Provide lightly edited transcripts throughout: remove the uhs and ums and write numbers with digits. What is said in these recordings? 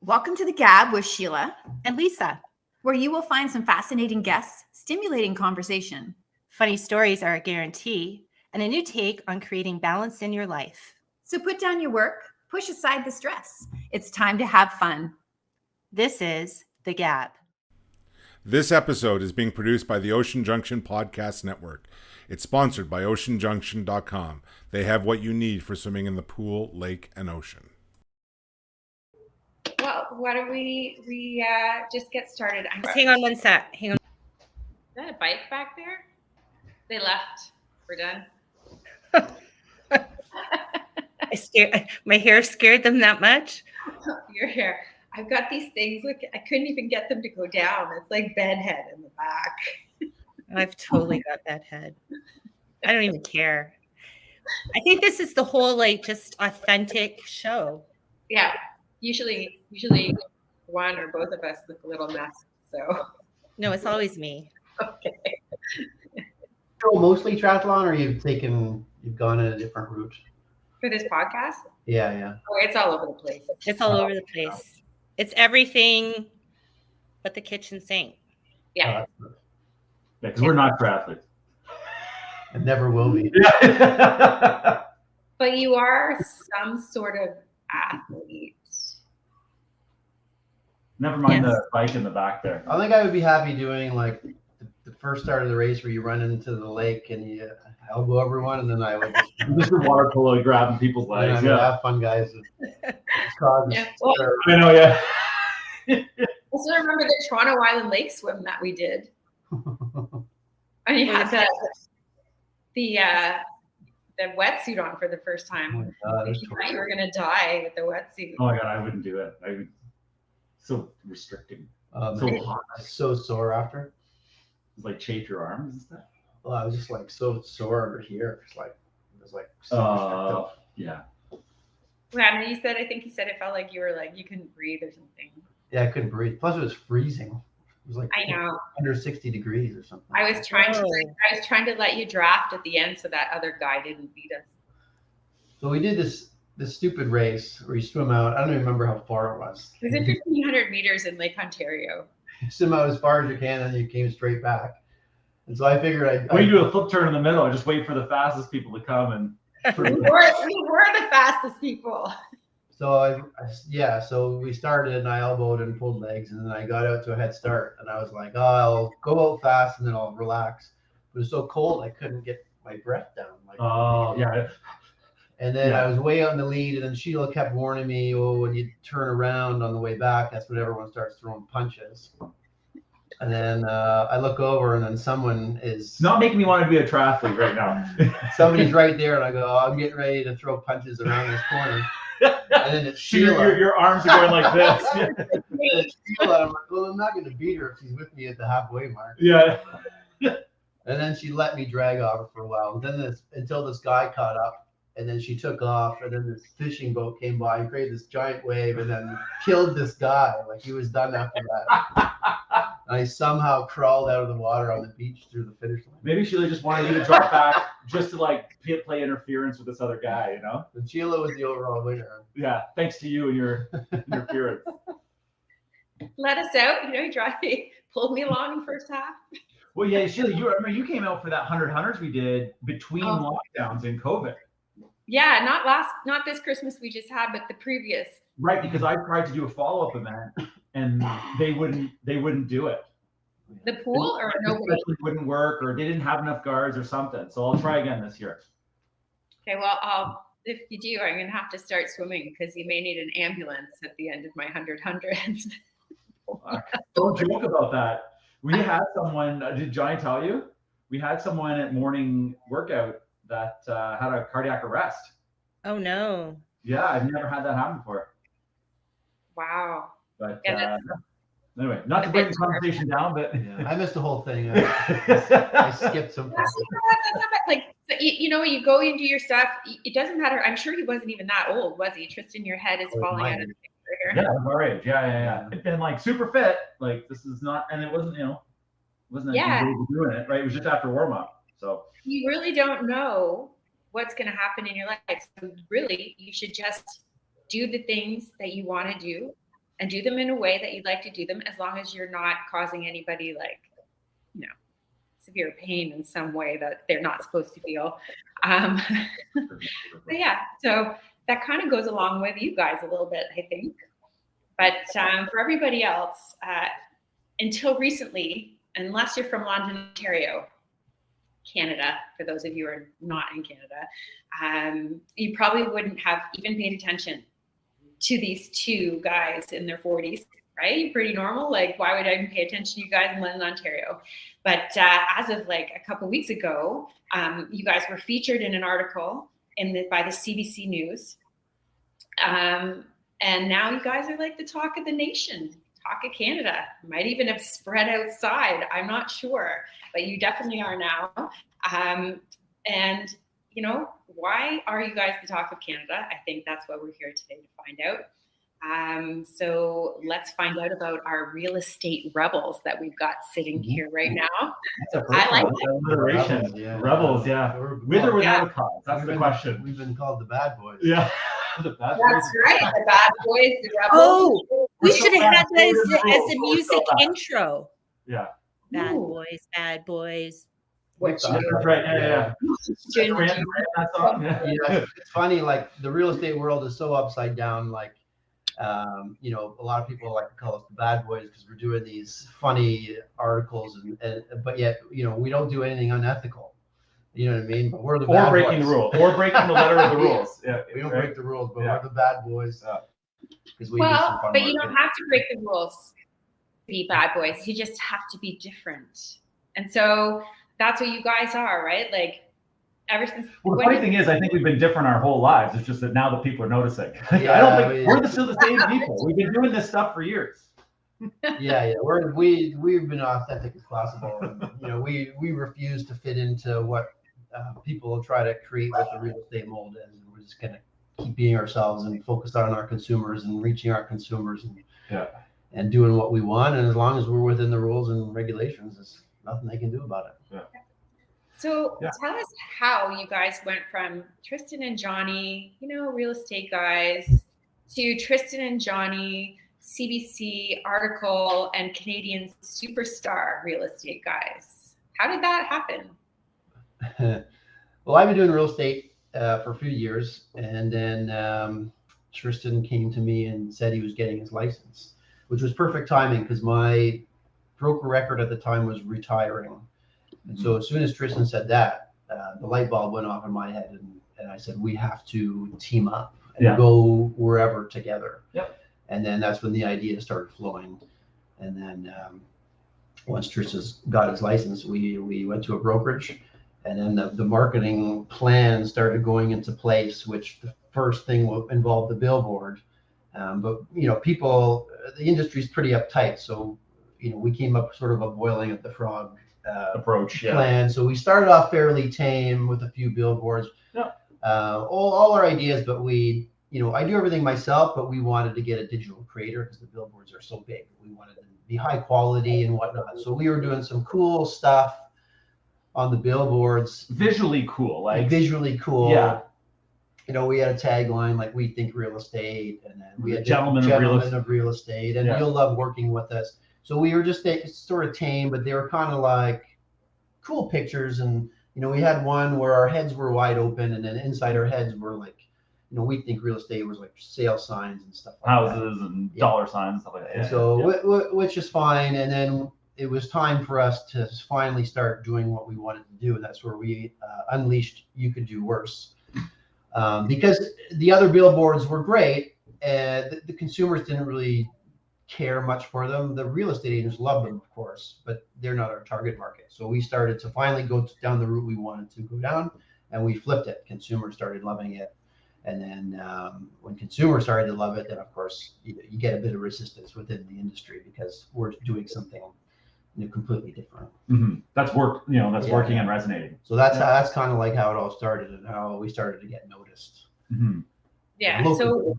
Welcome to The Gab with Sheila and Lisa, where you will find some fascinating guests, stimulating conversation. Funny stories are a guarantee, and a new take on creating balance in your life. So put down your work, push aside the stress. It's time to have fun. This is The Gab. This episode is being produced by the Ocean Junction Podcast Network. It's sponsored by OceanJunction.com. They have what you need for swimming in the pool, lake, and ocean. Well, why don't we just get started? Hang on one sec. Hang on. Is that a bike back there? They left. We're done. My hair scared them that much? Your hair. I've got these things. Look, I couldn't even get them to go down. It's like bedhead in the back. I've totally got that head. I don't even care. I think this is the whole just authentic show. Yeah. Usually one or both of us look a little messy. So no, it's always me. Okay. So mostly triathlon, or you've gone in a different route for this podcast? Yeah. Oh, it's all over the place. It's all over the place. It's everything but the kitchen sink. Yeah. Because we're not triathletes. And never will be. But you are some sort of athlete. Never mind the bike in the back there. I think I would be happy doing like the first start of the race where you run into the lake and you elbow everyone, and then I would just water polo grabbing people's legs. Have fun, guys. Yeah. Well, I know, yeah. I still remember the Toronto Island Lake swim that we did. And you had the wetsuit on for the first time. Oh you thought you were gonna die with the wetsuit. Oh my god, I wouldn't do it. So restricting. So hot. So sore after. It's like chafe your arms and stuff. Well, I was just like so sore under here. It was like so yeah. Yeah, I mean, I think you said it felt like you were like you couldn't breathe or something. Yeah, I couldn't breathe. Plus, it was freezing. It was like I know under 60 degrees or something. I was trying to let you draft at the end so that other guy didn't beat us. So we did this stupid race where you swim out. I don't even remember how far it was. It was in 1,500 meters in Lake Ontario. You swim out as far as you can, and you came straight back. And so I figured when you do a flip turn in the middle, just wait for the fastest people to come and. we were the fastest people. So so we started, and I elbowed and pulled legs, and then I got out to a head start, and I was like, I'll go out fast and then I'll relax. But it was so cold I couldn't get my breath down. Yeah. And then I was way out in the lead, and then Sheila kept warning me, when you turn around on the way back, that's when everyone starts throwing punches. And then I look over, and then someone is... It's not making me want to be a triathlete right now. Somebody's right there, and I go, I'm getting ready to throw punches around this corner. And then it's Sheila. Your arms are going like this. And it's Sheila, I'm like, I'm not going to beat her if she's with me at the halfway mark. Yeah. And then she let me drag off her for a while. And then until this guy caught up. And then she took off, and then this fishing boat came by and created this giant wave and then killed this guy. Like, he was done after that. And I somehow crawled out of the water on the beach through the finish line. Maybe Sheila just wanted you to drop back just to play interference with this other guy, you know? And Sheila was the overall winner. Yeah, thanks to you and your interference. Let us out, he pulled me along in the first half. Well, yeah, Sheila, you came out for that 100 hunters we did between lockdowns in COVID. Yeah, not this Christmas we just had, but the previous. Right, because I tried to do a follow-up event and they wouldn't do it. The pool or nobody? It wouldn't work, or they didn't have enough guards or something. So I'll try again this year. Okay, well, if you do, I'm gonna have to start swimming because you may need an ambulance at the end of my 100 hundreds. Don't joke about that. We had someone. Did Johnny tell you? We had someone at morning workout that had a cardiac arrest. Oh no. Yeah, I've never had that happen before. Wow. But anyway, not to bring the conversation down, but I missed the whole thing. I skipped some. You go into your stuff. It doesn't matter. I'm sure he wasn't even that old, was he? Tristan, your head is falling out of the picture here. Yeah, our age. Yeah. And super fit. This is not, and it wasn't, wasn't doing it, right? It was just after warm up. So you really don't know what's going to happen in your life. So really, you should just do the things that you want to do and do them in a way that you'd like to do them, as long as you're not causing anybody like, severe pain in some way that they're not supposed to feel. But yeah, so that kind of goes along with you guys a little bit, I think. But for everybody else, until recently, unless you're from London, Ontario, Canada, for those of you who are not in Canada, you probably wouldn't have even paid attention to these two guys in their 40s, right? Pretty normal. Like, why would I even pay attention to you guys in London, Ontario? But as of like a couple of weeks ago, you guys were featured in an article by the CBC News. And now you guys are like the talk of the nation, talk of Canada. Might even have spread outside. I'm not sure, but you definitely are now. And why are you guys the talk of Canada? I think that's what we're here today to find out. So let's find out about our real estate rebels that we've got sitting here right now. I like alliteration. Rebels, yeah. With or without a cause? That's the question. We've been called the bad boys. Yeah. The bad That's boys. right. The bad boys, the rebels. Oh, we We're so should have had fast that forward as rules. the We're music so fast. intro. Yeah. Bad Ooh. boys, bad boys. Which That's right. Yeah. Jen- That song. Yeah. It's funny, like the real estate world is so upside down. Like, a lot of people like to call us the bad boys because we're doing these funny articles, but yet, we don't do anything unethical. You know what I mean? But we're the bad Or breaking boys. the rules. Or breaking the letter of the rules. Yeah. We don't right? break the rules, but Yeah. we're the bad boys. Because we do some Well, fun but you work. don't have to break the rules to be bad boys. You just have to be different. And so that's what you guys are, right? Like, ever since Well, the funny thing is, I think we've been different our whole lives. It's just that now that people are noticing. I Yeah, don't think we're still the same people. We've been doing this stuff for years. Yeah, we've been authentic as possible. And, we refuse to fit into what people try to create with the real estate mold, and we're just gonna keep being ourselves and focus on our consumers and reaching our consumers and doing what we want. And as long as we're within the rules and regulations, there's nothing they can do about it. So tell us how you guys went from Tristan and Johnny, real estate guys, to Tristan and Johnny, CBC article, and Canadian superstar real estate guys. How did that happen? Well, I've been doing real estate for a few years, and then Tristan came to me and said he was getting his license, which was perfect timing because my broker record at the time was retiring. And so as soon as Tristan said that, the light bulb went off in my head, and I said, we have to team up and go wherever together. Yep. And then that's when the idea started flowing. And then once Tristan got his license, we went to a brokerage, and then the marketing plan started going into place, which the first thing involved the billboard. But, people, the industry's pretty uptight. So, we came up sort of a boiling of the frog Approach. Yeah. plan. So we started off fairly tame with a few billboards, all our ideas, but I do everything myself, but we wanted to get a digital creator because the billboards are so big. We wanted them to be high quality and whatnot. So we were doing some cool stuff on the billboards. Visually cool. Visually cool. Yeah. We had a tagline like "We think real estate," and then we had Gentlemen of real estate, and you'll love working with us. So we were just sort of tame, but they were kind of like cool pictures. And, we had one where our heads were wide open, and then inside our heads were like, we think real estate was like sale signs and stuff like Houses and dollar signs, stuff like that. and so, which is fine. And then it was time for us to finally start doing what we wanted to do. And that's where we unleashed You Could Do Worse. Because the other billboards were great, and the consumers didn't really care much for them. The real estate agents love them, of course, but they're not our target market. So we started to finally go down the route we wanted to go down, and we flipped it. Consumers started loving it. And then when consumers started to love it, then of course you get a bit of resistance within the industry because we're doing something completely different. Mm-hmm. That's working and resonating. So that's kind of like how it all started and how we started to get noticed. Mm-hmm. Yeah. So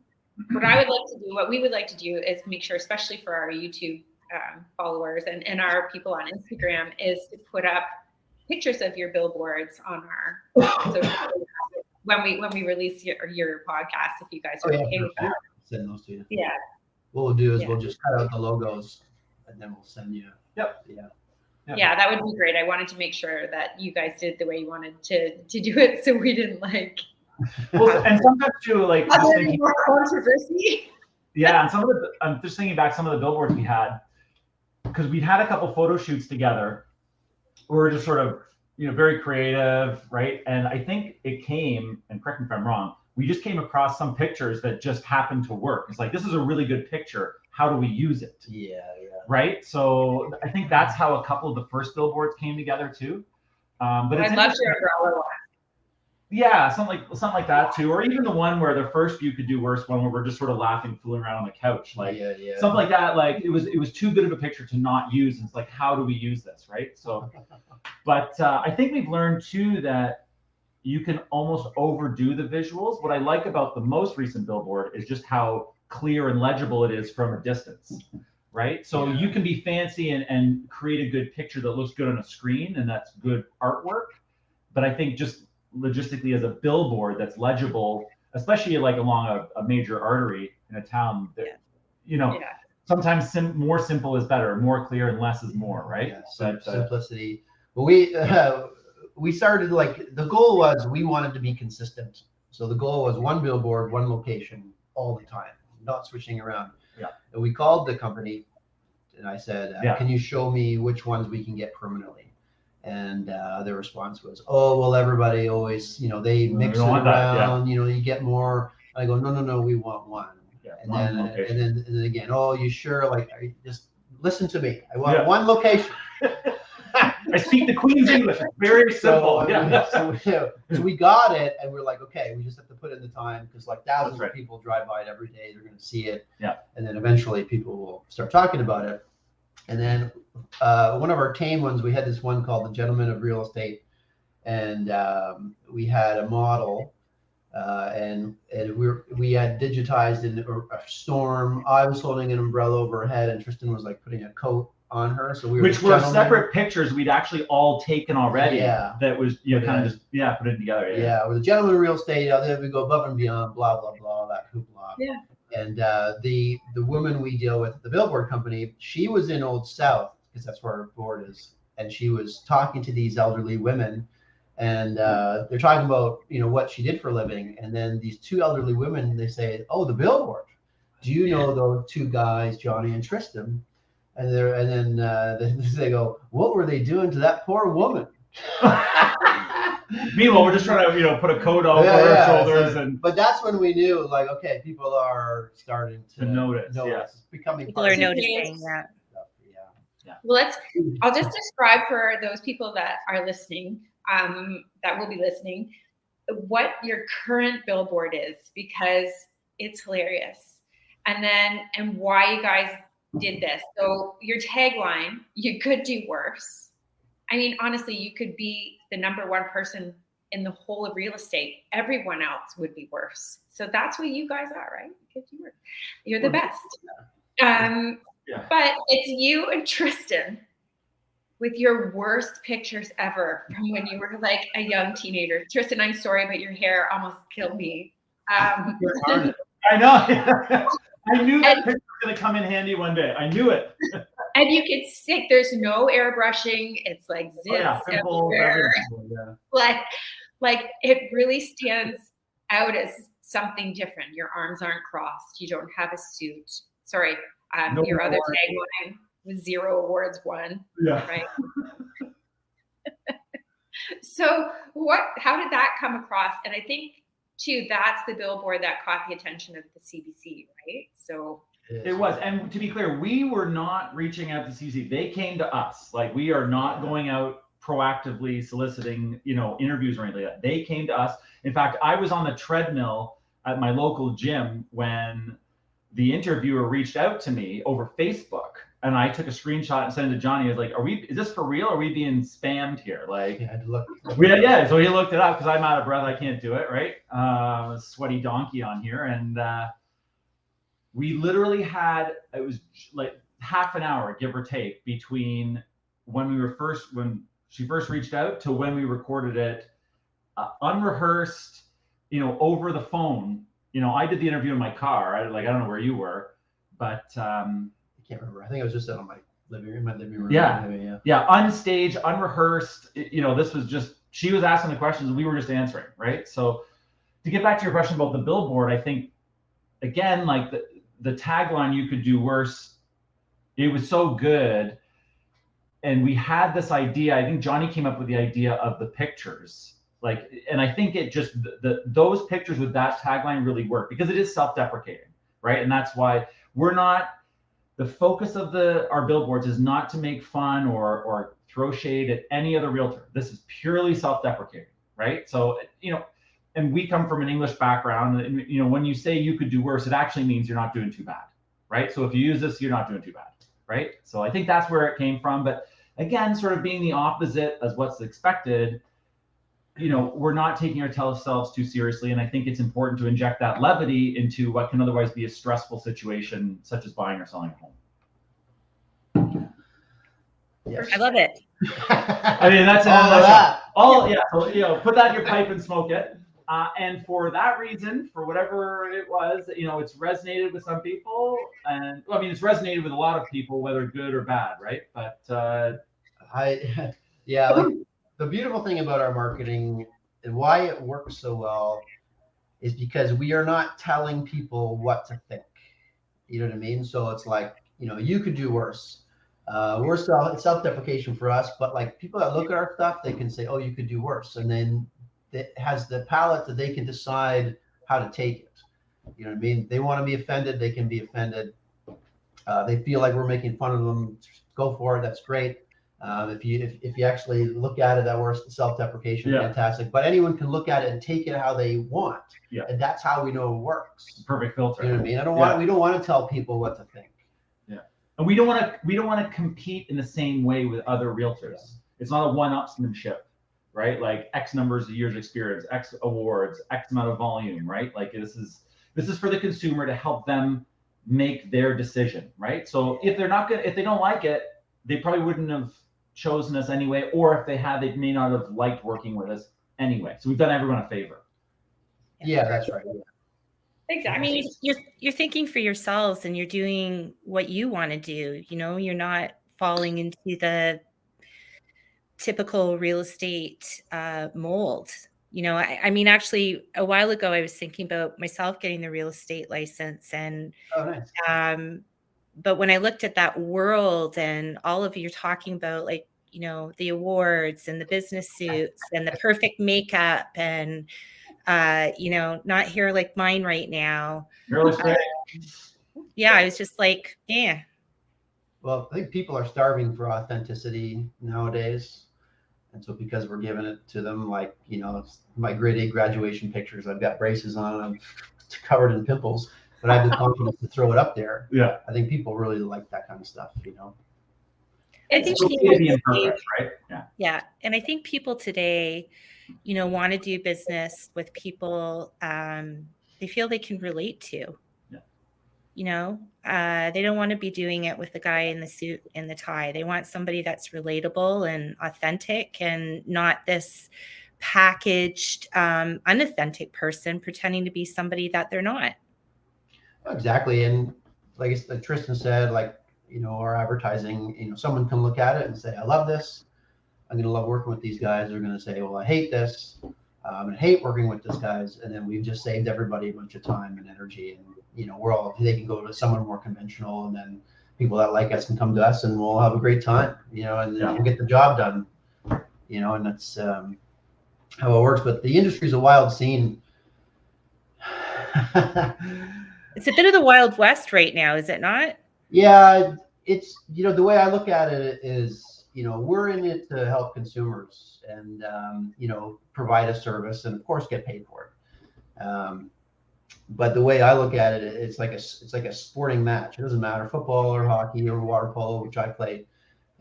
what we would like to do is make sure, especially for our YouTube followers and our people on Instagram, is to put up pictures of your billboards on our social media when we release your podcast, if you guys are okay with that. Send those to you. Yeah. what we'll do is Yeah. we'll just cut out the logos and then we'll send you. Yep. Yeah, that would be great. I wanted to make sure that you guys did the way you wanted to do it, so we didn't like Well, and sometimes too, like just thinking, more controversy. yeah, and some of the, I'm just thinking back some of the billboards we had, because we had a couple photo shoots together. We were just sort of, very creative, right? And I think it came, and correct me if I'm wrong, we just came across some pictures that just happened to work. It's like, this is a really good picture. How do we use it? Yeah. Right. So I think that's how a couple of the first billboards came together too. But I it's love your umbrella one. yeah, something like that too, or even the one where the first view could do worse, one where we're just sort of laughing, fooling around on the couch, like something like that. Like it was too good of a picture to not use. And it's like, how do we use this, right? So, but I think we've learned too that you can almost overdo the visuals. What I like about the most recent billboard is just how clear and legible it is from a distance, right? So you can be fancy and create a good picture that looks good on a screen, and that's good artwork. But I think just logistically as a billboard that's legible, especially like along a major artery in a town, that, sometimes more simple is better, more clear and less is more, right? Yeah, simplicity. But we started, like, the goal was we wanted to be consistent. So the goal was one billboard, one location all the time, not switching around. Yeah. And we called the company and I said, can you show me which ones we can get permanently? And their response was, oh, well, everybody always, they mix it around, you get more. I go, no, we want one. Yeah, and then again, oh, you sure? Like, just listen to me. I want one location. I speak the Queen's English. It's very simple. So we got it, and we're like, okay, we just have to put in the time, because like thousands of people drive by it every day. They're going to see it. Yeah. And then eventually people will start talking about it. And then one of our tame ones, we had this one called the Gentleman of Realestate, and we had a model, and we had digitized in a storm. I was holding an umbrella over her head, and Tristan was like putting a coat on her. So which were separate pictures we'd actually all taken already. Yeah. That was kind of just put it together. Yeah. With the Gentleman of Realestate, then we go above and beyond, blah blah blah, that hoopla. Yeah. And the woman we deal with at the billboard company, she was in Old South, because that's where our board is, and she was talking to these elderly women, and they're talking about what she did for a living, and then these two elderly women, they say, oh, the billboard, do you know those two guys, Johnny and Tristan? And then they go, what were they doing to that poor woman? Meanwhile, we're just trying to put a coat over our shoulders, but that's when we knew, like, okay, people are starting to notice. Yeah. It's becoming people are noticing that. Well, I'll just describe for those people that are listening, that will be listening, what your current billboard is, because it's hilarious, and why you guys did this. So your tagline, you could do worse. I mean, honestly, you could be the number one person in the whole of real estate. Everyone else would be worse. So that's what you guys are, right? You could do worse. You're the best. But it's you and Tristan with your worst pictures ever from when you were like a young teenager. Tristan, I'm sorry, but your hair almost killed me. I know. I knew that picture was going to come in handy one day. I knew it. And you could stick. There's no airbrushing. It's like zips everywhere. Like it really stands out as something different. Your arms aren't crossed. You don't have a suit. Sorry. Your other tagline was 0 awards won. Yeah. Right. So how did that come across? And I think too, that's the billboard that caught the attention of the CBC, right? So it was. And to be clear, we were not reaching out to CBC. They came to us. Like, we are not going out proactively soliciting, interviews or anything like that. They came to us. In fact, I was on the treadmill at my local gym when the interviewer reached out to me over Facebook, and I took a screenshot and sent it to Johnny. I was like, is this for real? Are we being spammed here? Like, I had to look. So he looked it up, because I'm out of breath. I can't do it, right? Sweaty donkey on here. And we literally had, it was like half an hour, give or take, between when she first reached out to when we recorded it, unrehearsed, over the phone. I did the interview in my car. I don't know where you were, But I can't remember. I think I was just on my living room. Yeah. Maybe, yeah, unstaged, unrehearsed. This was just, she was asking the questions, we were just answering, right? So to get back to your question about the billboard, I think, again, like the tagline, you could do worse, it was so good. And we had this idea, I think Johnny came up with the idea of the pictures. And I think it just, those pictures with that tagline really work because it is self-deprecating, right? And that's why we're not, the focus of our billboards is not to make fun or throw shade at any other realtor. This is purely self-deprecating, right? So, and we come from an English background, and when you say you could do worse, it actually means you're not doing too bad, right? So if you use this, you're not doing too bad, right? So I think that's where it came from. But again, sort of being the opposite as what's expected, we're not taking ourselves too seriously. And I think it's important to inject that levity into what can otherwise be a stressful situation, such as buying or selling a home. Yes. I love it. I mean, that's all of that. So, put that in your pipe and smoke it. And for that reason, for whatever it was, it's resonated with some people, and it's resonated with a lot of people, whether good or bad, right? But the beautiful thing about our marketing and why it works so well is because we are not telling people what to think. You know what I mean? So it's like, you could do worse. It's self-deprecation for us, but like people that look at our stuff, they can say, oh, you could do worse. And then it has the palette that they can decide how to take it. You know what I mean? They want to be offended, they can be offended. They feel like we're making fun of them, go for it, that's great. If you actually look at it, that was self-deprecation, fantastic. But anyone can look at it and take it how they want, and that's how we know it works. Perfect filter. You know what I mean? We don't want to tell people what to think. Yeah, and we don't want to compete in the same way with other realtors. It's not a one-upsmanship, right? Like X numbers of years experience, X awards, X amount of volume, right? Like this is for the consumer to help them make their decision, right? So if they don't like it, they probably wouldn't have chosen us anyway, or if they had, they may not have liked working with us anyway. So we've done everyone a favor. Yeah, that's right. Yeah. Exactly. You're thinking for yourselves, and you're doing what you want to do. You're not falling into the typical real estate mold. Actually, a while ago, I was thinking about myself getting the real estate license, and nice. but when I looked at that world and all of you talking about, like, the awards and the business suits and the perfect makeup and, not hair like mine right now. I was just like, yeah. Well, I think people are starving for authenticity nowadays. And so because we're giving it to them, like, my grade 8 graduation pictures, I've got braces on, I'm covered in pimples, but I have the confidence to throw it up there. Yeah. I think people really like that kind of stuff, I think right? Yeah. And I think people today, want to do business with people they feel they can relate to. They don't want to be doing it with the guy in the suit and the tie. They want somebody that's relatable and authentic, and not this packaged, unauthentic person pretending to be somebody that they're not. Exactly. And like Tristan said, our advertising, someone can look at it and say, I love this. I'm going to love working with these guys. They're going to say, well, I hate this. I hate working with these guys. And then we've just saved everybody a bunch of time and energy. And, they can go to someone more conventional, and then people that like us can come to us, and we'll have a great time, and we'll get the job done, and that's how it works. But the industry is a wild scene. It's a bit of the Wild West right now, is it not? Yeah, it's, the way I look at it is, we're in it to help consumers and, provide a service and of course get paid for it. But the way I look at it, it's like a sporting match. It doesn't matter, football or hockey or water polo, which I played.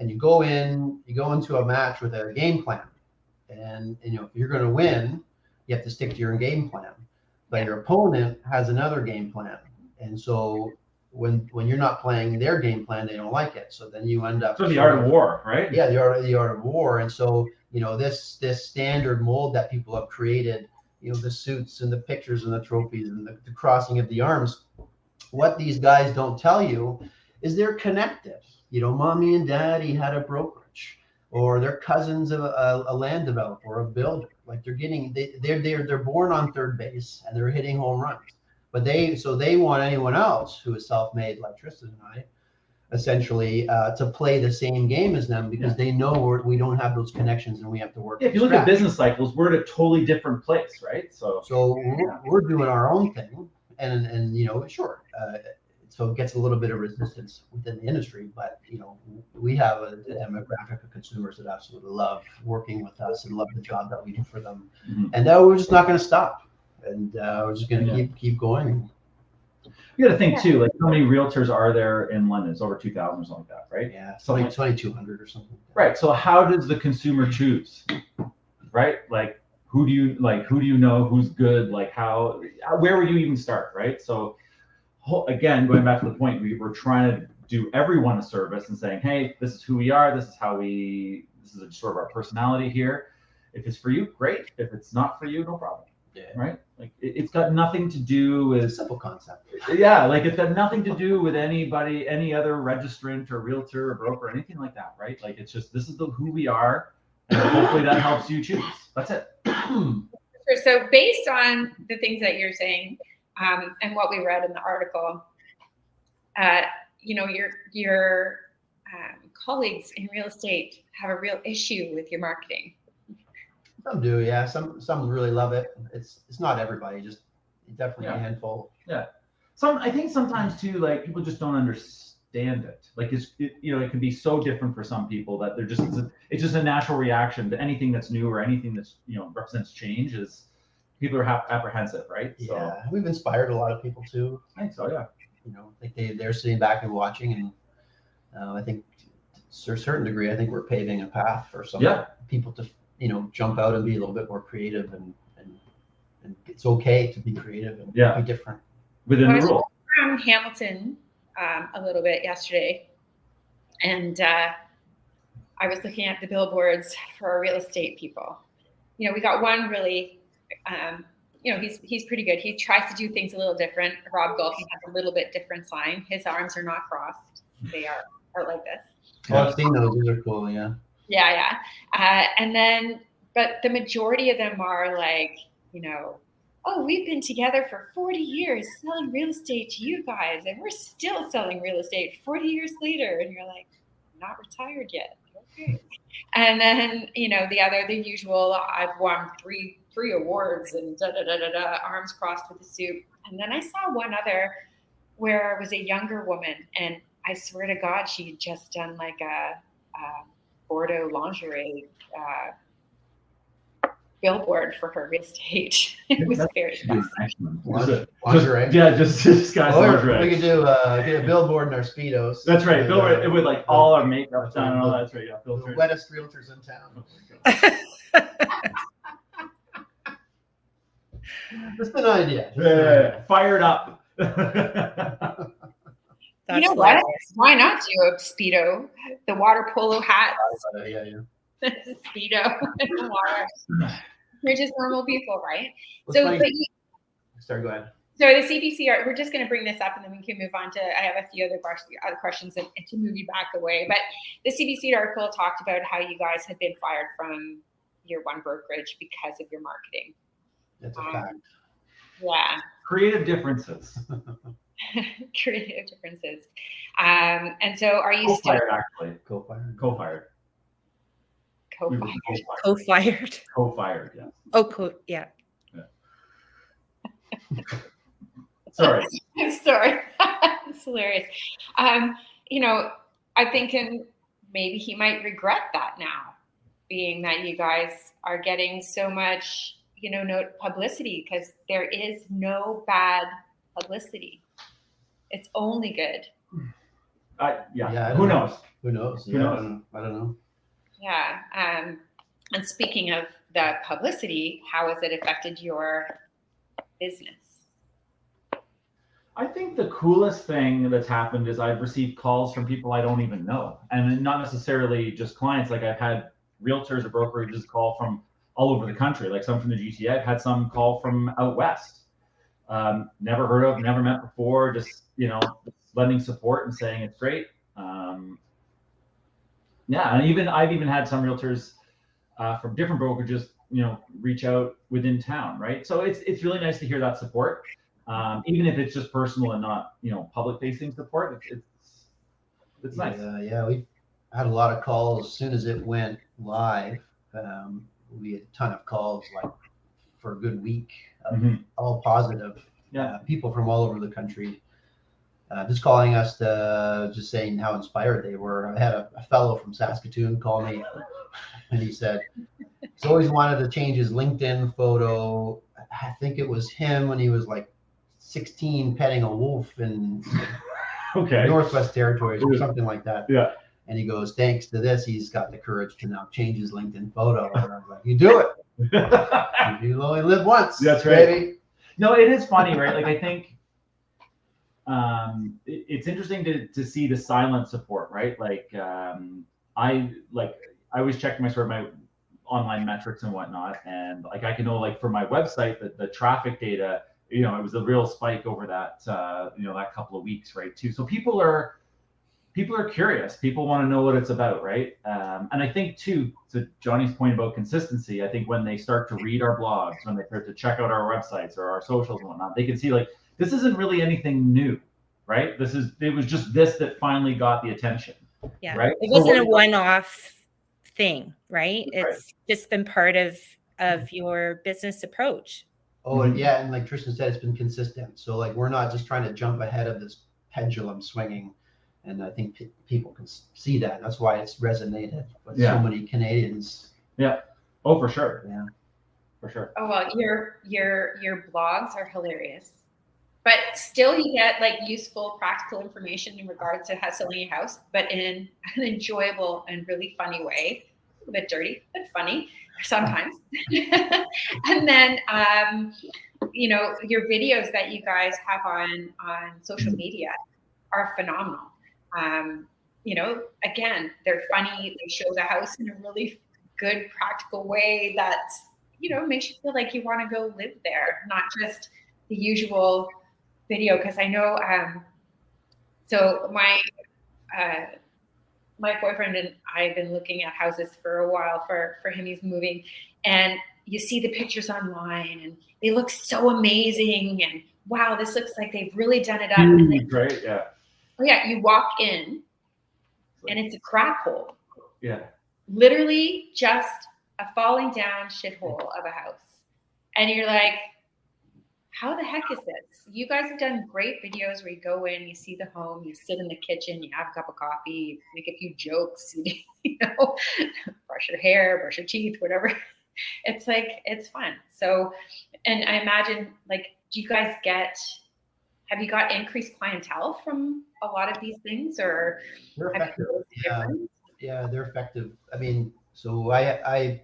And you go into a match with a game plan. And if you're going to win, you have to stick to your game plan. But your opponent has another game plan. And so when you're not playing their game plan, they don't like it. So then you end up. So the art of war, right? Yeah, the art of war. And so, this standard mold that people have created, the suits and the pictures and the trophies and the crossing of the arms, what these guys don't tell you is they're connected. You know, mommy and daddy had a brokerage, or their cousins of a land developer or a builder. Like they're born on third base and they're hitting home runs. But they want anyone else who is self-made like Tristan and I, essentially, to play the same game as them, because they know we don't have those connections and we have to work. If you look at business cycles, we're at a totally different place, right? So we're doing our own thing, and you know, sure. So it gets a little bit of resistance within the industry, but you know, we have a demographic of consumers that absolutely love working with us and love the job that we do for them, and we're just not going to stop, and we're just going to keep going. You got to think too, like how many realtors are there in London? It's over 2,000 or something like that, right? Yeah, something like 2,200 or something. Right. So how does the consumer choose? Right? Like who do you know who's good? Like where would you even start? Right? So again, going back to the point, we're trying to do everyone a service and saying, hey, this is who we are. This is this is sort of our personality here. If it's for you, great. If it's not for you, no problem. Yeah. Right? Like it's got nothing to do with simple concept. Yeah, like it's got nothing to do with anybody, any other registrant or realtor or broker or anything like that, right? Like it's just this is who we are, and hopefully that helps you choose. That's it. So based on the things that you're saying, and what we read in the article, you know, your colleagues in real estate have a real issue with your marketing. Some do, yeah. Some really love it. It's not everybody, just definitely a handful. Yeah. I think sometimes too, like people just don't understand it. Like you know, it can be so different for some people that it's just a natural reaction to anything that's new or anything that's, you know, represents change. Is people are apprehensive, right? Yeah, we've inspired a lot of people too. I think so, yeah. You know, I think they're sitting back and watching, and I think to a certain degree, I think we're paving a path for some people to, you know, jump out and be a little bit more creative, and it's okay to be creative and be different within the rule. From Hamilton a little bit yesterday, and I was looking at the billboards for our real estate people. You know, we got one really, you know, he's pretty good. He tries to do things a little different. Rob Golfing has a little bit different sign. His arms are not crossed; they are like this. Oh, I've seen those. Those are cool. Yeah. Yeah. And then, but the majority of them are like, you know, oh, we've been together for 40 years selling real estate to you guys, and we're still selling real estate 40 years later. And you're like, not retired yet. Okay. And then, you know, the usual, I've won three awards and arms crossed with a suit. And then I saw one other where it was a younger woman, and I swear to God, she had just done like a Bordeaux lingerie billboard for her real estate. It was very fascinating. Lingerie. Just guys. Lingerie. We could do get a billboard in our Speedos. That's right. Billboard. It would like all our makeup done and all that. That's right. Yeah. The wettest realtors in town. Just an idea. Yeah. Fired up. You know what? Why not do a Speedo? The water polo hats. Yeah. Speedo in the water. We're just normal people, right? Sorry, go ahead. So the CBC, we're just going to bring this up, and then we can move on to. I have a few other questions and to move you back away. But the CBC article talked about how you guys had been fired from your one brokerage because of your marketing. That's a fact. Yeah. Creative differences. Creative differences. And so are you still actually co-fired? Co-fired. Co-fired. Yes. Oh, yeah. Sorry. Sorry. It's hilarious. You know, I think maybe he might regret that now, being that you guys are getting so much, you know, no publicity, because there is no bad publicity. It's only good. Who knows? Who knows? Who knows? I don't know. Yeah. And speaking of the publicity, how has it affected your business? I think the coolest thing that's happened is I've received calls from people I don't even know, and not necessarily just clients. Like I've had realtors or brokerages call from all over the country, like some from the GTA. I've had some call from out west. Never heard of, never met before, just you know, lending support and saying it's great. Yeah, and I've even had some realtors from different brokerages, you know, reach out within town, right? So it's really nice to hear that support, even if it's just personal and not, you know, public facing support. It's nice. Yeah, we had a lot of calls as soon as it went live. We had a ton of calls, like for a good week, all positive. Yeah. People from all over the country just calling us to just saying how inspired they were. I had a fellow from Saskatoon call me, and he said he's always wanted to change his LinkedIn photo. I think it was him when he was like 16 petting a wolf in Northwest Territories or something like that. Yeah. And he goes, thanks to this, he's got the courage to now change his LinkedIn photo. And I was like, you do it. You only live once. That's right. Baby. No, it is funny, right? Like, I think it's interesting to see the silent support, right? Like, I always check my sort of my online metrics and whatnot, and like I can know, like, for my website that the traffic data, you know, it was a real spike over that you know, that couple of weeks, right, too. So people are curious. People want to know what it's about, right? And I think too, to Johnny's point about consistency, I think when they start to read our blogs, when they start to check out our websites or our socials and whatnot, they can see, like, this isn't really anything new, right? It was just this that finally got the attention. Yeah. Right. It wasn't a one-off thing, right? It's just been part of your business approach. Oh, and yeah, and like Tristan said, it's been consistent. So like we're not just trying to jump ahead of this pendulum swinging, and I think people can see that. That's why it's resonated with so many Canadians. Yeah. Oh, for sure. Yeah. For sure. Oh well, your blogs are hilarious, but still you get like useful, practical information in regards to how selling a house, but in an enjoyable and really funny way. A bit dirty, but funny sometimes. And then, you know, your videos that you guys have on social media are phenomenal. You know, again, they're funny. They show the house in a really good, practical way that's, you know, makes you feel like you want to go live there, not just the usual video. Because I know, so my boyfriend and I have been looking at houses for a while for him. He's moving, and you see the pictures online and they look so amazing. And wow, this looks like they've really done it up. And then, right. Yeah. Oh yeah. You walk in and it's a crap hole. Yeah. Literally just a falling down shithole of a house. And you're like, how the heck is this? You guys have done great videos where you go in, you see the home, you sit in the kitchen, you have a cup of coffee, you make a few jokes, you know, brush your hair, brush your teeth, whatever. It's like, it's fun. So, and I imagine, like, have you got increased clientele from a lot of these things, or they're effective? Yeah, they're effective. I mean, so I'm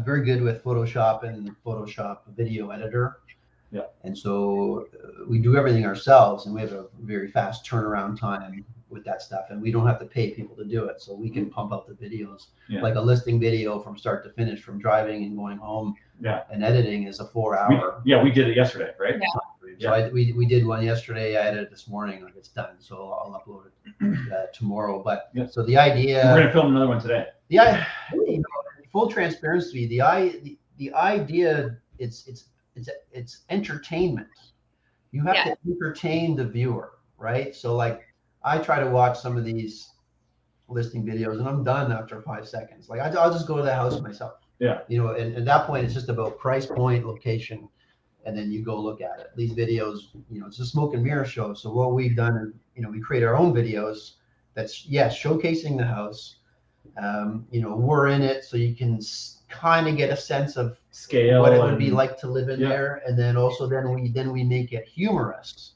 very good with Photoshop and Photoshop video editor. Yeah. And so we do everything ourselves, and we have a very fast turnaround time with that stuff, and we don't have to pay people to do it. So we can pump out the videos, like a listing video from start to finish, from driving and going home. Yeah. And editing is a 4-hour. We did it yesterday, right? Yeah. So we did one yesterday. I edited it this morning. Like, it's done. So I'll upload it tomorrow. But so the idea. We're gonna film another one today. Yeah. You know, full transparency. The idea. It's entertainment. You have to entertain the viewer, right? So like I try to watch some of these listing videos and I'm done after 5 seconds. Like I'll just go to the house myself. Yeah. You know, and at that point it's just about price point, location, and then you go look at it. These videos, you know, it's a smoke and mirror show. So what we've done is, you know, we create our own videos that's showcasing the house. You know, we're in it, so you can kind of get a sense of scale, what it would be like to live in there, and then also then we make it humorous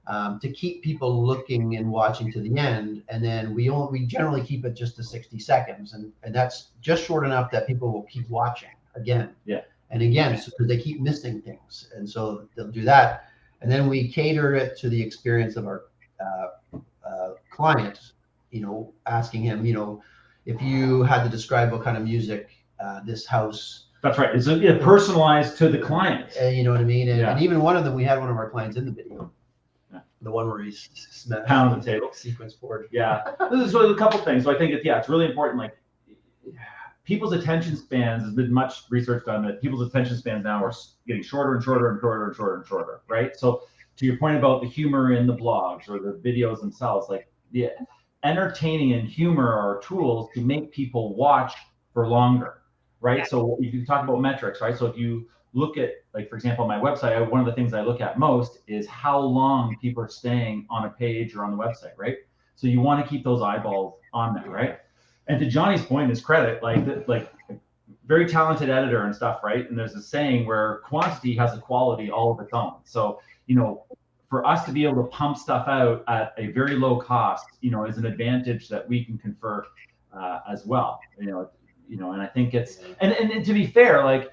to keep people looking and watching to the end, and then we generally keep it just to 60 seconds, and that's just short enough that people will keep watching again and again, because they keep missing things, and so they'll do that, and then we cater it to the experience of our client. You know, asking him, you know, if you had to describe what kind of music this house. That's right. It's personalized to the client. You know what I mean? And even one of them, we had one of our clients in the video. The one where he's smashed Pound the table. sequence board. Yeah, this is a couple things. So I think it's really important. Like people's attention spans, has been much research done that people's attention spans now are getting shorter and shorter and shorter and shorter and shorter, right? So to your point about the humor in the blogs or the videos themselves, like the entertaining and humor are tools to make people watch for longer, right? Yeah. So you can talk about metrics, right? So if you look at, like, for example, on my website, one of the things I look at most is how long people are staying on a page or on the website, right? So you want to keep those eyeballs on there, right? And to Johnny's point, his credit, like very talented editor and stuff, right? And there's a saying where quantity has a quality all of its own. So, you know, for us to be able to pump stuff out at a very low cost, you know, is an advantage that we can confer as well. You know, and I think it's and to be fair, like,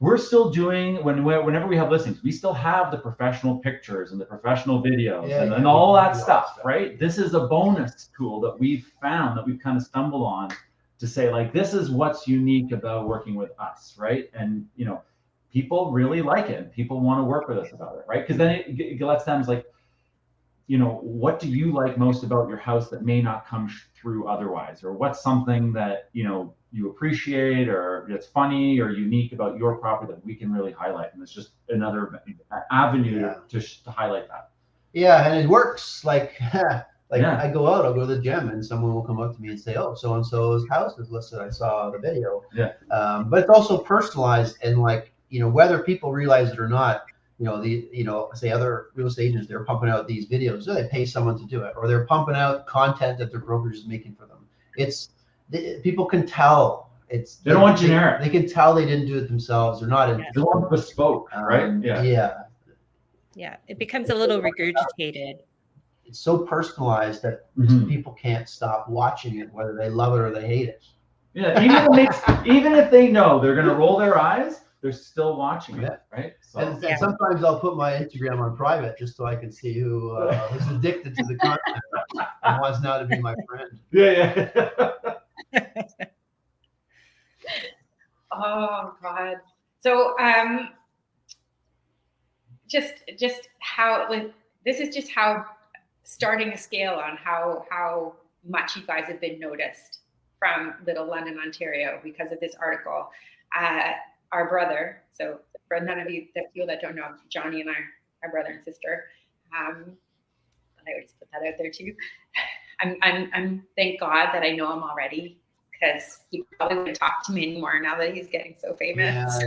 we're still doing, whenever we have listings, we still have the professional pictures and the professional videos and all that stuff, right? This is a bonus tool that we've found, that we've kind of stumbled on to say, like, this is what's unique about working with us, right? And, you know, people really like it. And people want to work with us about it, right? Because then it lets them, like, you know, what do you like most about your house that may not come through otherwise? Or what's something that, you know, you appreciate or that's funny or unique about your property that we can really highlight? And it's just another avenue to highlight that. Yeah, and it works. Like I go out, I'll go to the gym, and someone will come up to me and say, "Oh, so and so's house is listed. I saw the video." Yeah. But it's also personalized, and, like, you know, whether people realize it or not, you know, say other real estate agents, they're pumping out these videos, or they pay someone to do it, or they're pumping out content that their brokerage is making for them. People can tell. They don't want generic. They can tell they didn't do it themselves. They're not They want bespoke, right? Yeah, it becomes a little regurgitated. It's so personalized that people can't stop watching it, whether they love it or they hate it. Yeah, even if they know they're going to roll their eyes, they're still watching it, right? So, and sometimes I'll put my Instagram on private just so I can see who is addicted to the content and wants now to be my friend. Yeah. Oh God. So just how, like, this is just how, starting a scale on how much you guys have been noticed from Little London, Ontario, because of this article. Our brother, so for none of you that don't know, Johnny and I are brother and sister. I would just put that out there too. I'm thank God that I know him already, because he probably wouldn't talk to me anymore now that he's getting so famous.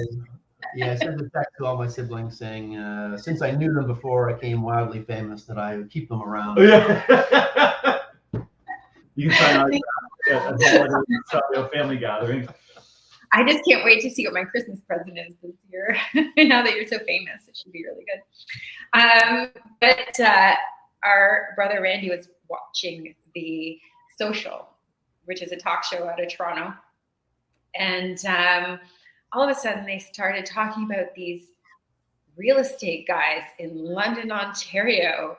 Yeah, I sent a text to all my siblings saying, since I knew them before I became wildly famous, that I would keep them around. Yeah. You can sign out a family gathering. I just can't wait to see what my Christmas present is this year. Now that you're so famous, it should be really good. But our brother Randy was watching The Social, which is a talk show out of Toronto. And all of a sudden they started talking about these real estate guys in London, Ontario.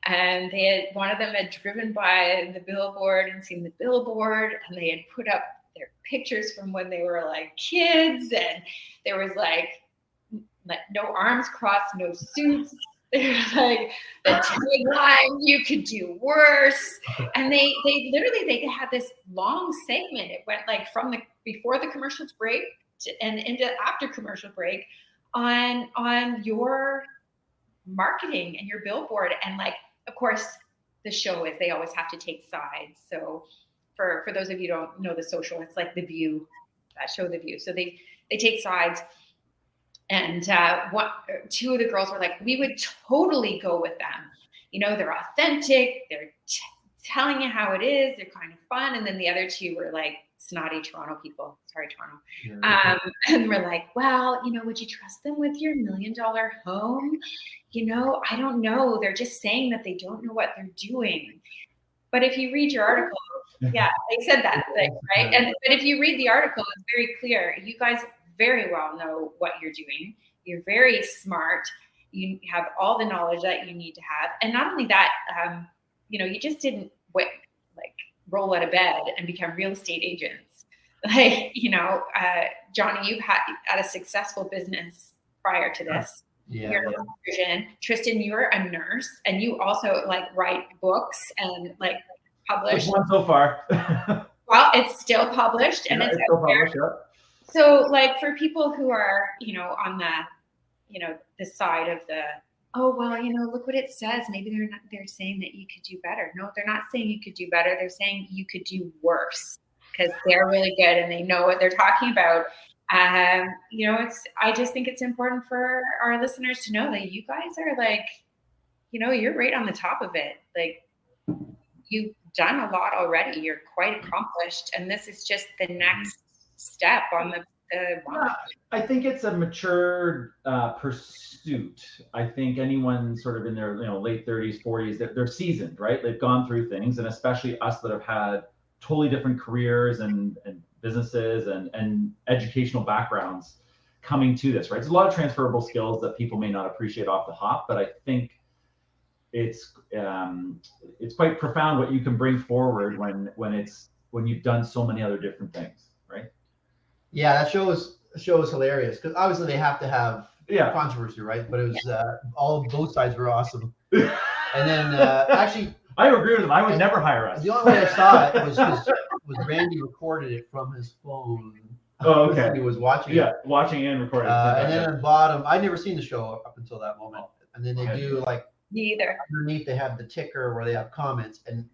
And one of them had driven by the billboard and seen the billboard, and they had put up their pictures from when they were like kids, and there was like no arms crossed, no suits. There's like the tagline, "You could do worse." And they literally had this long segment. It went like from before the commercials break and into after commercial break on your marketing and your billboard. And, like, of course, the show is they always have to take sides. So for those of you who don't know The Social, it's like The View, that show The View. So they take sides. And two of the girls were like, we would totally go with them. You know, they're authentic. They're telling you how it is. They're kind of fun. And then the other two were like snotty Toronto people. Sorry, Toronto. Yeah. And we're like, well, you know, would you trust them with your $1 million home? You know, I don't know. They're just saying that they don't know what they're doing. But if you read your article, yeah, they said that thing, right? But if you read the article, it's very clear. You guys very well know what you're doing. You're very smart. You have all the knowledge that you need to have. And not only that, you know, you just didn't roll out of bed and become real estate agents. Like, you know, Johnny, you've had a successful business prior to this. Your version. Tristan, you're a nurse, and you also like write books and like publish. One so far. Well, it's still published and it's still out there. published. Yeah. So, like for people who are, on the side of the, oh well, look what it says. Maybe they're saying that you could do better. No, they're not saying you could do better. They're saying you could do worse because they're really good and they know what they're talking about. I just think it's important for our listeners to know that you guys are like, you're right on the top of it. Like you've done a lot already. You're quite accomplished. And this is just the next step on the I think it's a mature pursuit. I think anyone sort of in their late 30s, 40s, they're seasoned, right? They've gone through things, and especially us that have had totally different careers and businesses and educational backgrounds coming to this, right? There's a lot of transferable skills that people may not appreciate off the hop, but I think it's quite profound what you can bring forward when you've done so many other different things, right? Yeah, that show is hilarious because obviously they have to have controversy, right? But it was both sides were awesome. And then actually, I agree with them. I would never hire us. The only way I saw it was Randy recorded it from his phone. Oh, okay. He was watching. Yeah, watching and recording. And then on the bottom, I'd never seen the show up until that moment. And then they do like neither. Underneath they have the ticker where they have comments, and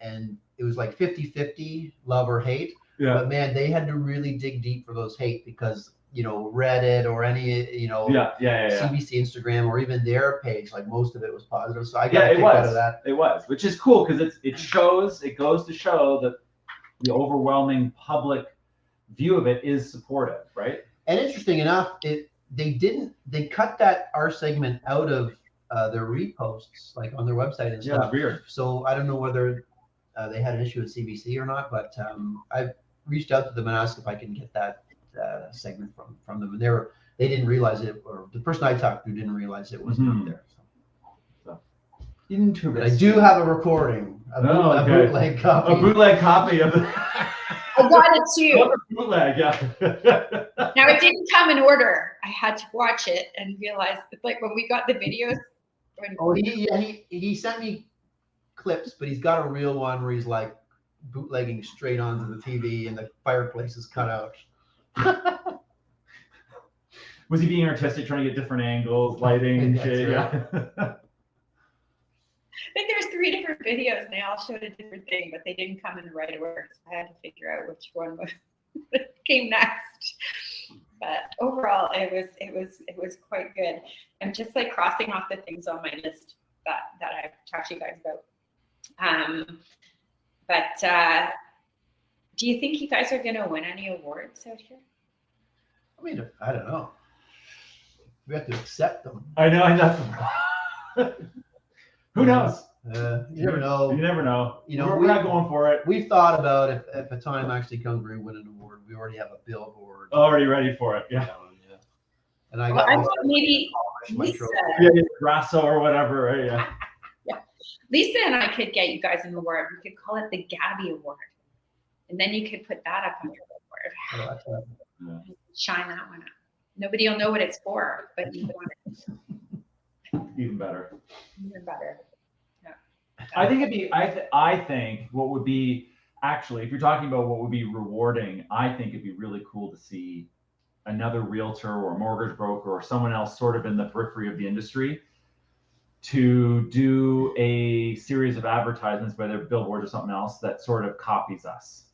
it was like 50-50 love or hate. Yeah. But man, they had to really dig deep for those hate because Reddit or any CBC, Instagram, or even their page, like most of it was positive. So I got a kick out of that. It was, which is cool because it goes to show that the overwhelming public view of it is supportive, right? And interesting enough, they cut our segment out of their reposts, like on their website and stuff. Yeah, weird. So I don't know whether they had an issue with CBC or not, but I've reached out to them and asked if I can get that segment from them, and they didn't realize it, or the person I talked to didn't realize it wasn't up there. So. But I do have a recording, a bootleg copy. A bootleg copy of it. I got it too. Bootleg, yeah. Now it didn't come in order. I had to watch it and realize that, like when we got the videos. He sent me clips, but he's got a real one where he's like bootlegging straight onto the TV and the fireplace is cut out. Was he being artistic, trying to get different angles, lighting, and shit? Right. Yeah. I think there's 3 different videos and they all showed a different thing, but they didn't come in the right order. So I had to figure out which one came next. But overall, it was quite good. I'm just like crossing off the things on my list that I've talked to you guys about. But do you think you guys are going to win any awards out here? I mean, I don't know. We have to accept them. I know. Who knows? You never know. You never know. We're not going for it. We've thought about if a time actually comes where we win an award, we already have a billboard. Already ready for it. Yeah. And I thought maybe Lisa. Yeah, Grasso or whatever, right? Yeah. Yeah. Lisa and I could get you guys an award. We could call it the Gabby Award. And then you could put that up on your billboard. Yeah. Shine that one up. Nobody will know what it's for, but you want it. Even better. Even better. Yeah. I think it'd be. I think what would be actually, if you're talking about what would be rewarding, I think it'd be really cool to see another realtor or mortgage broker or someone else sort of in the periphery of the industry to do a series of advertisements, whether billboards or something else, that sort of copies us.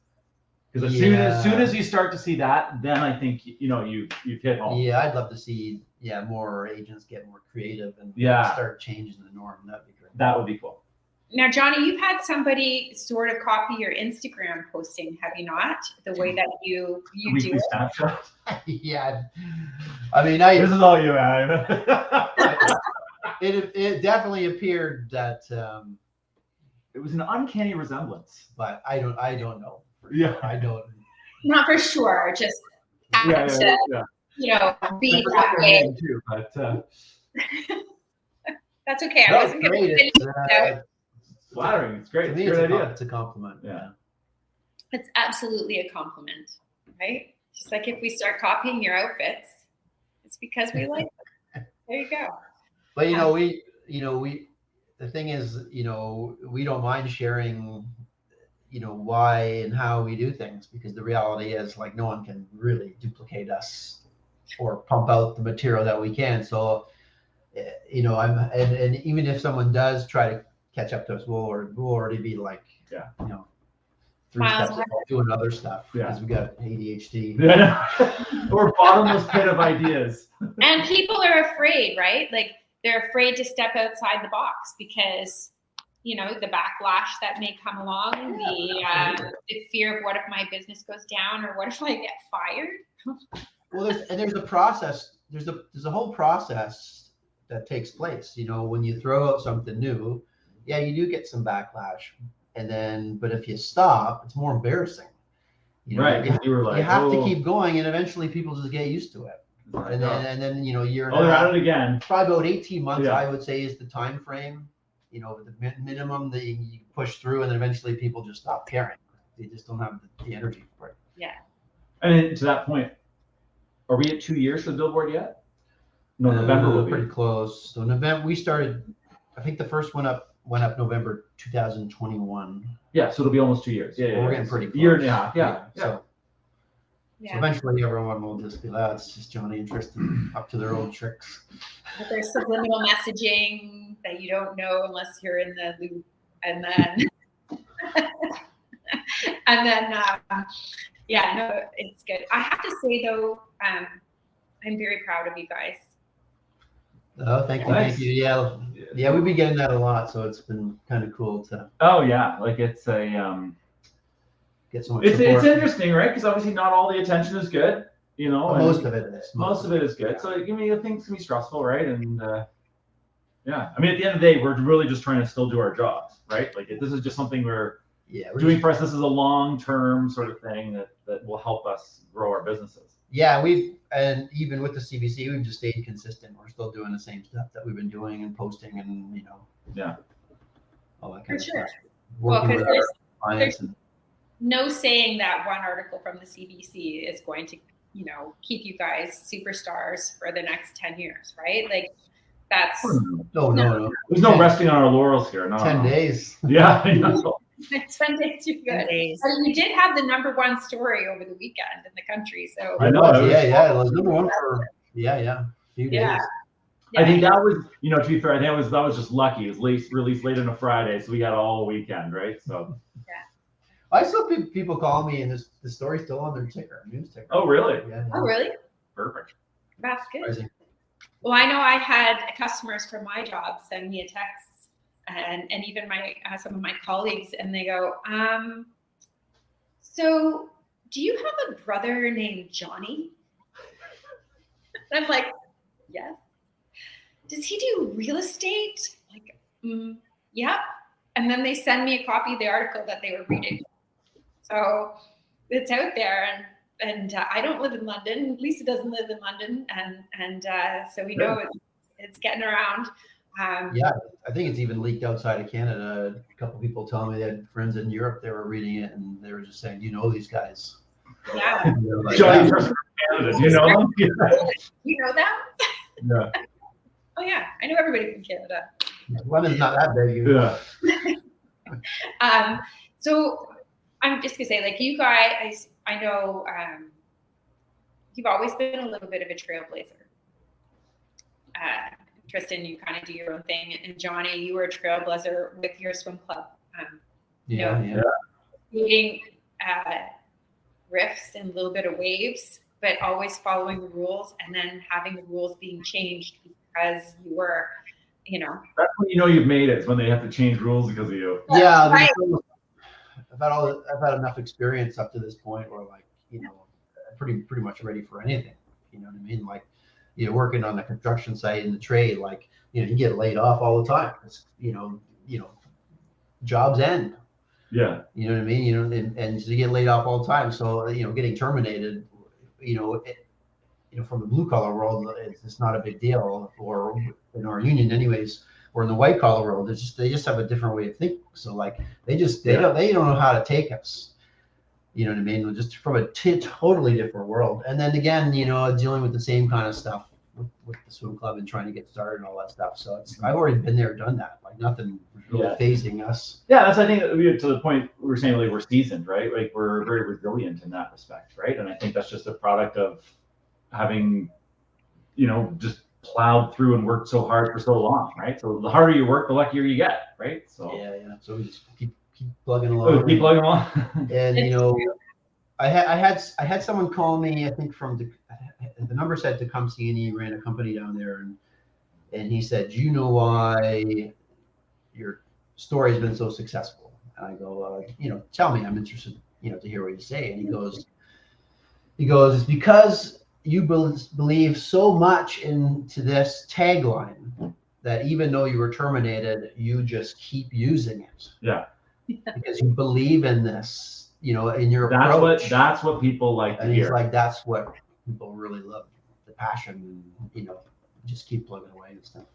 Because as soon as you start to see that, then I think you've hit home. Yeah, I'd love to see more agents get more creative and start changing the norm. That'd be great. That would be cool. Now, Johnny, you've had somebody sort of copy your Instagram posting, have you not? The way that you do it. Snapshot. Yeah, I mean, this is all you, man. It definitely appeared that it was an uncanny resemblance, but I don't know. Yeah, I don't. Not for sure. Just be that way. Too, but that's okay. I wasn't going to finish it. Flattering. It's great. To me, it's a great idea. It's a compliment. Yeah. It's absolutely a compliment, right? Just like if we start copying your outfits, it's because we like them. There you go. But the thing is, we don't mind sharing, why and how we do things, because the reality is, like, no one can really duplicate us or pump out the material that we can. So, and even if someone does try to catch up to us, we'll already be like, 3 steps ahead doing other stuff, because we got ADHD. Or bottomless pit of ideas. And people are afraid, right? Like, they're afraid to step outside the box because, the backlash that may come along, the fear of what if my business goes down, or what if I get fired? Well, there's a process. There's a whole process that takes place. When you throw out something new, you do get some backlash, but if you stop, it's more embarrassing. Right? You were like, you have to keep going, and eventually people just get used to it. And then you're they're at it again. Probably about 18 months, I would say, is the time frame. The minimum that you push through, and then eventually people just stop caring. They just don't have the energy for it. Yeah. And to that point, are we at 2 years for the billboard yet? No, November will be pretty close. So November, we started. I think the first one went up November 2021. Yeah, so it'll be almost 2 years. Yeah, we're getting pretty close. Year and a half. Yeah. So eventually everyone will just be like, it's just Johnny and Tristan up to their old tricks. But there's subliminal messaging that you don't know unless you're in the loop, and then it's good. I have to say though, I'm very proud of you guys. Oh, thank you, thank you. Yeah, we've been getting that a lot, so it's been kind of cool to. Oh yeah, like it's a get so much it's support. interesting, right? Because obviously not all the attention is good, Most of it is. Most of it is good. So things can be stressful, right? And at the end of the day, we're really just trying to still do our jobs, right? Like this is just something we're doing for us. This is a long-term sort of thing that will help us grow our businesses. Yeah, and even with the CBC, we've just stayed consistent. We're still doing the same stuff that we've been doing and posting, and all that kind of stuff. Working with our clients. No saying that one article from the CBC is going to, keep you guys superstars for the next 10 years, right? Like that's no. There's no resting on our laurels here. No. 10 days. Yeah. 10 days, you're good. You did have the #1 story over the weekend in the country, so I know. It was #1 for a few days. I think that was, to be fair, I think that was just lucky. It was released late on a Friday, so we got all weekend, right? So. I still people call me, and the story's still on their news ticker. Oh, really? Yeah. Oh, really? Perfect. That's good. Surprising. Well, I know I had customers from my job send me a text, and even some of my colleagues, and they go, so do you have a brother named Johnny? And I'm like, yes. Does he do real estate? Like, yeah. And then they send me a copy of the article that they were reading. So it's out there, and I don't live in London. Lisa doesn't live in London, and so we know it's getting around. I think it's even leaked outside of Canada. A couple of people telling me they had friends in Europe, they were reading it, and they were just saying, "Do you know these guys?" Yeah. Like, Johnny from Canada, You know them? Yeah. Oh yeah, I know everybody from Canada. London's not that big. Yeah. So I'm just gonna say, like, you guys, I know you've always been a little bit of a trailblazer. Tristan, you kind of do your own thing, and Johnny, you were a trailblazer with your swim club. Creating riffs and a little bit of waves, but always following the rules, and then having the rules being changed because you were, That's when you've made it. It's when they have to change rules because of you. Yeah. Right. I've had enough experience up to this point where, like, pretty much ready for anything. You know what I mean? Like, working on the construction site in the trade, like, you get laid off all the time. It's, jobs end. Yeah. You know what I mean? And so you get laid off all the time. So, getting terminated, from the blue collar world, it's not a big deal, or in our union anyways, or in the white collar world, they just have a different way of thinking. So, like, they don't know how to take us. You know what I mean? Just from a totally different world. And then again, dealing with the same kind of stuff, with the swim club and trying to get started and all that stuff. So I've already been there, done that. Like nothing was really phasing us. Yeah, that's I think to the point we were saying, like we're seasoned, right? Like we're very resilient in that respect, right? And I think that's just a product of having, just plowed through and worked so hard for so long, right? So the harder you work, the luckier you get, right? So yeah. So we just keep plugging along. Keep plugging along. And I had someone call me, I think from the number said Tecumseh, and he ran a company down there, and he said, "Do you know why your story has been so successful?" And I go, "Tell me, I'm interested, to hear what you say." And he goes, "It's because you believe so much into this tagline that even though you were terminated, you just keep using it." Yeah. Because you believe in this, in your approach. That's what people like to and hear. He's like, that's what people really love, the passion, and just keep plugging away and stuff.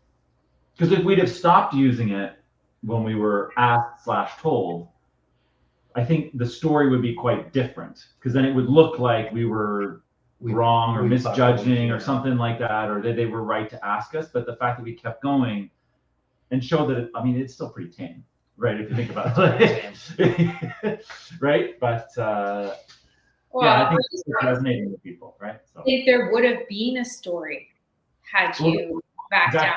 Because if we'd have stopped using it when we were asked/told, I think the story would be quite different. Because then it would look like we were wrong or misjudging or something like that, or that they were right to ask us. But the fact that we kept going and showed that it's still pretty tame, right? If you think about it, right? But I think it's resonating with people, right? So I think there would have been a story had you backed out.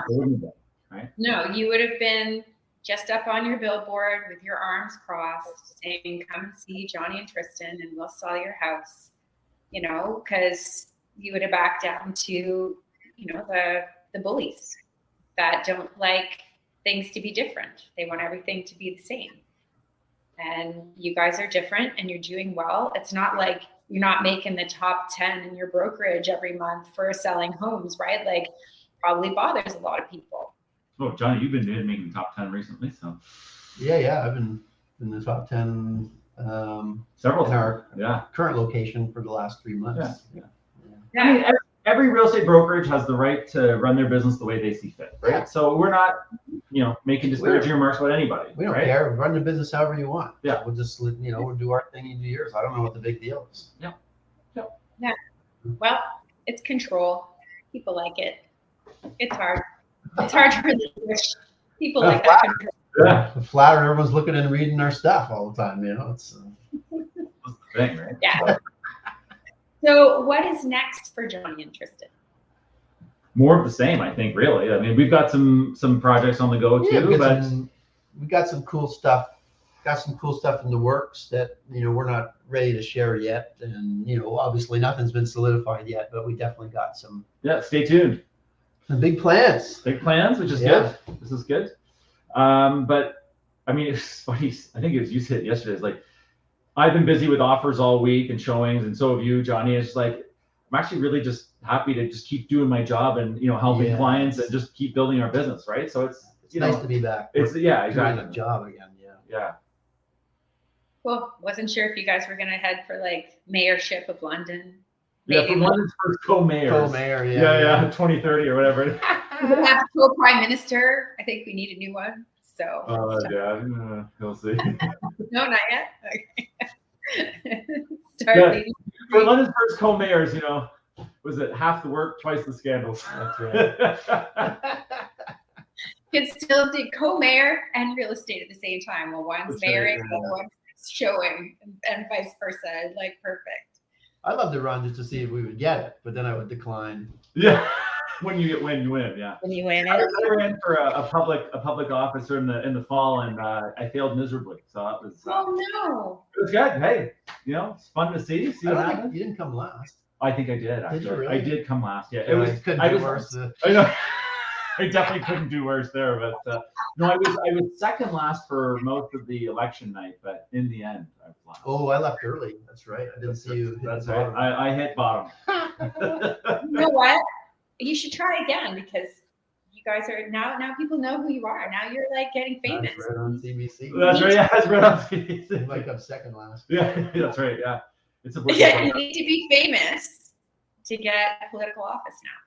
Right? No, you would have been just up on your billboard with your arms crossed, saying, "Come and see Johnny and Tristan, and we'll sell your house." Because you would have backed down to, the bullies that don't like things to be different. They want everything to be the same. And you guys are different and you're doing well. It's not like you're not making the top 10 in your brokerage every month for selling homes, right? Like probably bothers a lot of people. Oh, Johnny, you've been making the top 10 recently, so. Yeah, I've been in the top 10 several in our yeah current location for the last 3 months. Yeah. I mean, every real estate brokerage has the right to run their business the way they see fit, right? Yeah. So we're not, making disparaging remarks about anybody. We don't right? care. Run the business however you want. Yeah. We'll just, we'll do our thing, you do yours. I don't know what the big deal is. Yeah. Well, it's control. People like it. It's hard. It's hard to relinquish. People like that control. Yeah. The flatter, everyone's looking and reading our stuff all the time, It's That's the thing, right? Yeah. So what is next for Johnny and Tristan? More of the same, I think, really. I mean, we've got some projects on the go too, we got some cool stuff. Got some cool stuff in the works that, we're not ready to share yet. And, obviously nothing's been solidified yet, but we definitely got some. Yeah, stay tuned. Some big plans. Big plans, which is good. This is good. But I mean, it's funny. I think it was you said yesterday. It's like, I've been busy with offers all week and showings, and so have you, Johnny. It's like, I'm actually really just happy to just keep doing my job and, helping clients and just keep building our business, right? So it's nice to be back. It's exactly. Doing the job again. Yeah. Well, wasn't sure if you guys were going to head for like mayorship of London. Yeah, from London's first co-mayor. Co-mayor, yeah, 2030 or whatever. We have a co-prime minister. I think we need a new one. So. We'll see. No, not yet. Okay. For London's first co-mayors, was it half the work, twice the scandals? That's right. Could still do co-mayor and real estate at the same time. Well, one's mayoring, one's showing, and vice versa. Like perfect. I'd love to run just to see if we would get it, but then I would decline. Yeah. When you win, you win. Yeah. When you win I it. ran for a public officer in the fall, and I failed miserably. So it was. Oh no. It was good. Hey, it's fun to see what happens. You didn't come last. I think I did. Actually. Did you really? I did come last. Yeah. It was. Couldn't do worse. I know. I definitely couldn't do worse there, but no, I was second last for most of the election night, but in the end, I was last. Oh, I left early. That's right. I didn't see you. That's right. I hit bottom. You know what? You should try again because you guys are now people know who you are. Now you're like getting famous. That's right on CBC. That's right. Yeah, that's right on CBC. Like I'm second last. Yeah, that's right. Yeah, it's a. Yeah, you need to be famous to get political office now.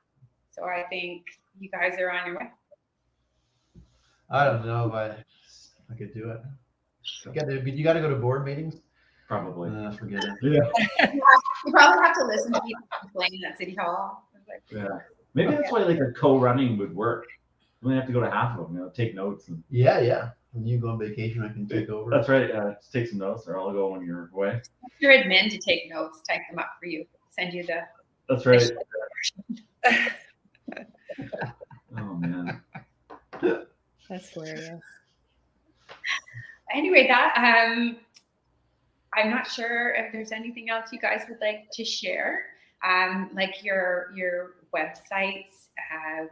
So I think you guys are on your way. I don't know if I could do it. You got to go to board meetings. Probably. Forget it. Yeah. You probably have to listen to people complaining at City Hall. Yeah. Maybe that's why like a co-running would work. We only have to go to half of them, take notes. And Yeah. When you go on vacation, I can take over. That's right. Just take some notes, or I'll go when you're away. Your admin to take notes, type them up for you, send you the. That's right. Oh man. That's hilarious. Anyway, that I'm not sure if there's anything else you guys would like to share. Like your websites,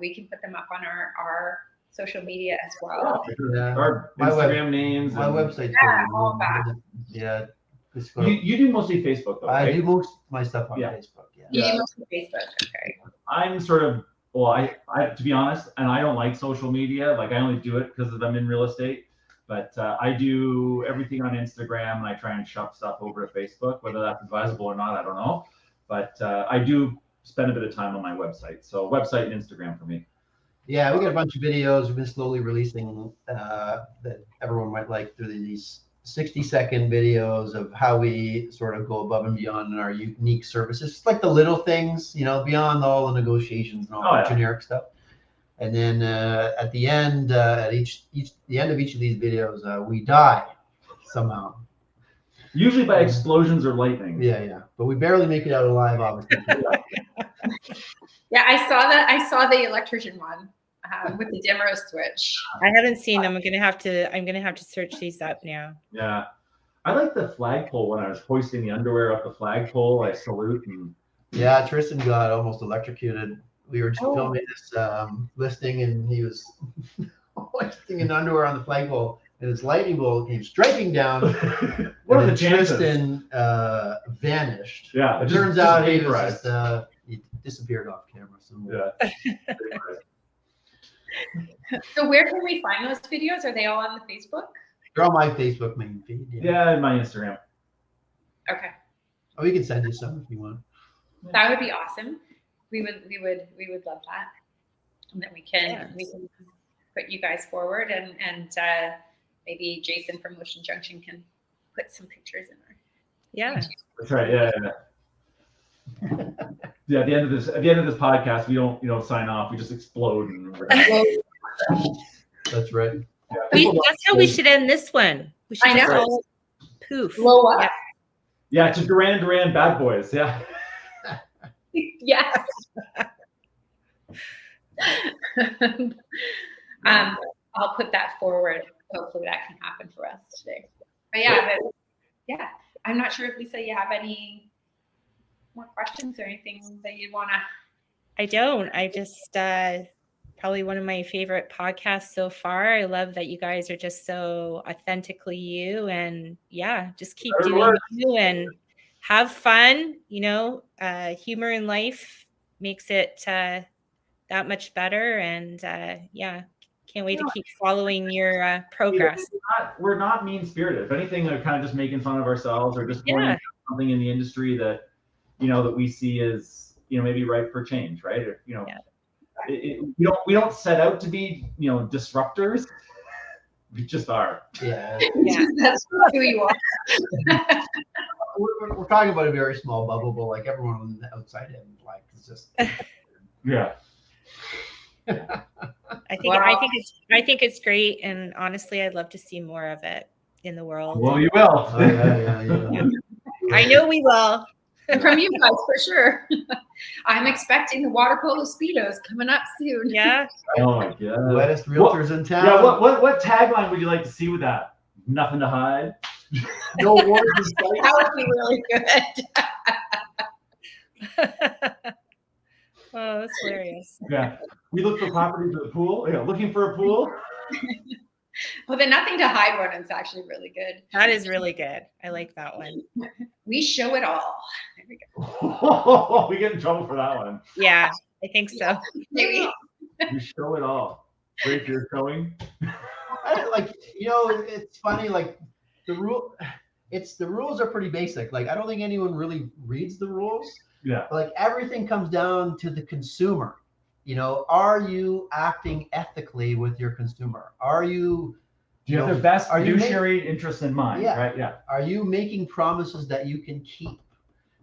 we can put them up on our social media as well. Yeah. Our Instagram names. My website. All that. Yeah. You do mostly Facebook though, right? I do most of my stuff on Yeah. Facebook. Yeah. You do mostly Facebook, okay. I'm sort of, well, I to be honest, and I don't like social media. Like I only do it because I'm in real estate. But I do everything on Instagram, and I try and shove stuff over to Facebook. Whether that's advisable or not, I don't know. But I do spend a bit of time on my website. So website and Instagram for me. Yeah, we got a bunch of videos we've been slowly releasing that everyone might like through these 60-second videos of how we sort of go above and beyond in our unique services. It's like the little things, beyond all the negotiations and all the generic stuff. And then at the end, at the end of each of these videos, we die somehow. Usually by explosions or lightning. Yeah. But we barely make it out alive, obviously. Yeah, I saw the electrician one with the dimmer switch. I haven't seen them. I'm gonna have to search these up now. Yeah. I like the flagpole when I was hoisting the underwear up the flagpole. I salute and. Yeah, Tristan got almost electrocuted. We were just filming this listing, and he was hoisting an underwear on the flagpole, and his lightning bolt came striking down. What are the chances? Tristan vanished. Yeah, it turns out he was just he disappeared off camera somewhere. Yeah. So where can we find those videos? Are they all on the Facebook? They're on my Facebook main feed. Yeah, and my Instagram. Okay. Oh, we can send you some if you want. That would be awesome. We would love that. And then we can put you guys forward, and maybe Jason from Ocean Junction can put some pictures in there. Yeah. That's right. Yeah. Yeah. At the end of this podcast, we don't sign off. We just explode. That's right. Yeah. That's how we should end this one. We should just all poof. Blow up. Yeah, to Duran Bad Boys. Yeah. Yes. I'll put that forward. Hopefully that can happen for us today. But yeah, I'm not sure if Lisa, you have any more questions or anything that you want to. I don't. I just probably one of my favorite podcasts so far. I love that you guys are just so authentically you, and just keep doing you and have fun. Humor in life makes it that much better, and can't wait to keep following your progress. We're not mean-spirited. If anything, we're kind of just making fun of ourselves, or just pointing out something in the industry that that we see as maybe ripe for change, right? Or, we don't set out to be disruptors. We just are. Yeah. That's who you are. We're talking about a very small bubble, but like everyone on the outside end, like it's just. Yeah. I think it's great, and honestly, I'd love to see more of it in the world. Well, you will. Oh, yeah. I know we will. From you guys for sure. I'm expecting the water polo speedos coming up soon. Yeah. Oh my God. Wettest realtors in town. Yeah. What tagline would you like to see with that? Nothing to hide. No wars in sight. That would be really good. Oh, that's hilarious. Yeah. We look for properties with a pool. Yeah, looking for a pool. Well, the nothing to hide one is actually really good. That is really good. I like that one. We show it all. There we go. We get in trouble for that one. Yeah, I think so. Maybe. We show it all. Great, you're showing. It's funny. Like the rules are pretty basic. Like I don't think anyone really reads the rules. Yeah. Like everything comes down to the consumer. Are you acting ethically with your consumer? Do you have their best fiduciary interests in mind? Yeah. Right. Yeah. Are you making promises that you can keep?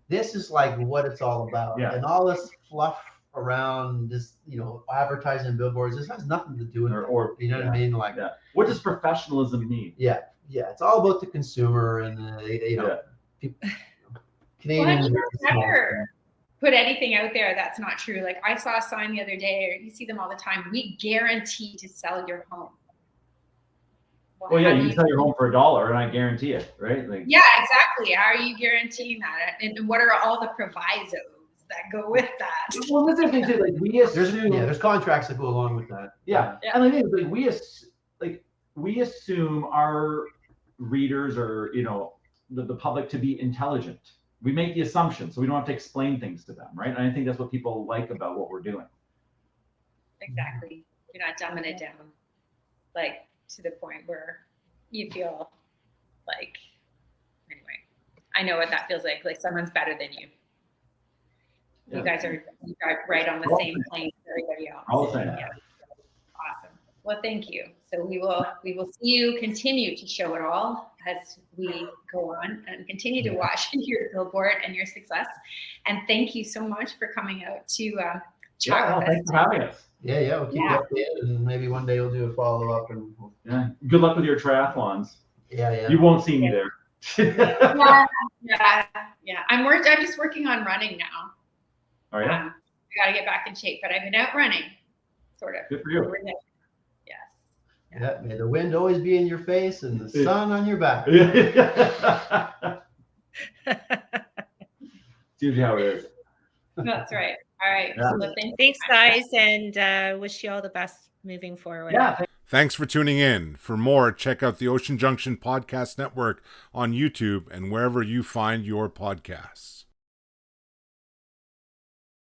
This is like what it's all about. Yeah. And all this fluff around this, advertising billboards. This has nothing to do with Or you know what I mean? Like, yeah. What does professionalism mean? yeah, it's all about the consumer and people, Canadians. Well, never put anything out there that's not true. Like I saw a sign the other day, or you see them all the time. We guarantee to sell your home. Well, yeah, you can sell your home for $1 and I guarantee it, right? Like, yeah, exactly. How are you guaranteeing that? And what are all the provisos that go with that? well, this is the thing too. Like we assume, there's contracts that go along with that. Yeah. And I think we assume our readers or the public to be intelligent. We make the assumption, so we don't have to explain things to them, right? And I think that's what people like about what we're doing. Exactly. You're not dumbing it down, like to the point where you feel like, anyway, I know what that feels like. Like someone's better than you. Yeah. You guys are right on the same plane as everybody else. All the same. Yeah. Awesome. Well, thank you. So we will see you continue to show it all as we go on and continue to watch your billboard and your success. And thank you so much for coming out to chat with us. Thanks for having us. Yeah, we'll keep you updated, and maybe one day we'll do a follow up. And Good luck with your triathlons. Yeah. You won't see me there. yeah. I'm just working on running now. Oh yeah. I got to get back in shape, but I've been out running, sort of. Good for you. Yes. Yeah, may the wind always be in your face and the sun on your back. It's usually how it is. That's right. All right. Yeah. So Thanks, guys, and wish you all the best moving forward. Yeah. Thanks for tuning in. For more, check out the Ocean Junction Podcast Network on YouTube and wherever you find your podcasts.